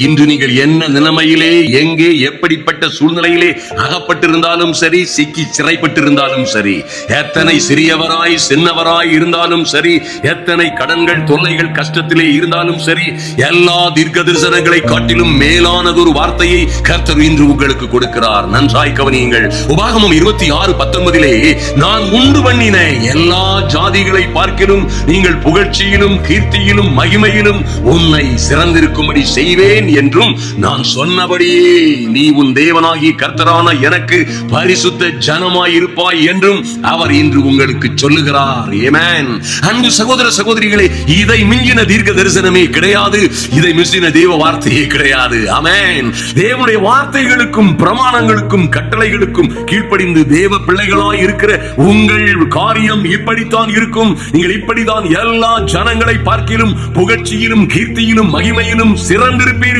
இன்று நீங்கள் என்ன நிலைமையிலே, எங்கே, எப்படிப்பட்ட சூழ்நிலையிலே அகப்பட்டிருந்தாலும் சரி, சிக்கி சிறைப்பட்டிருந்தாலும் சரி, எத்தனை சிறியவராய் சின்னவராய் இருந்தாலும் சரி, எத்தனை கடன்கள் தொல்லைகள் கஷ்டத்திலே இருந்தாலும் சரி, எல்லா தீர்க்க தரிசனங்களை காட்டிலும் மேலானதொரு வார்த்தையை கர்த்தர் இன்று உங்களுக்கு கொடுக்கிறார். நன்றாய் கவனியுங்கள். உபாகமம் 26:19 நான் உண்டு பண்ணின எல்லா ஜாதிகளை பார்க்கிலும் நீங்கள் புகழ்ச்சியிலும் கீர்த்தியிலும் மகிமையிலும் உன்னை சிறந்திருக்கும்படி செய்வேன் என்றும் நான் சொன்னபடியே நீ உன் தேவனாகி கர்த்தரான எனக்கு பரிசுத்த ஜனமாய் இருப்பாய் என்றும் அவர் இன்று உங்களுக்கு சொல்லுகிறார். ஆமென். அன்பு சகோதர சகோதரிகளே, இதை மிஞ்சின தீர்க்க தரிசனமே கிடையாது. இதை மிஞ்சின தேவ வார்த்தையே கிடையாது. ஆமென். தேவனுடைய வார்த்தைகளுக்கும் பிரமாணங்களுக்கும் கட்டளைகளுக்கும் கீழ்ப்படிந்து தேவ பிள்ளைகளாய் இருக்கிற உங்கள் காரியம் இப்படித்தான் இருக்கும். நீங்கள் இப்படித்தான் எல்லா ஜனங்களை பார்க்கிலும் புகழ்ச்சியிலும் கீர்த்தியிலும் மகிமையிலும் சிறந்திருப்பீர்கள்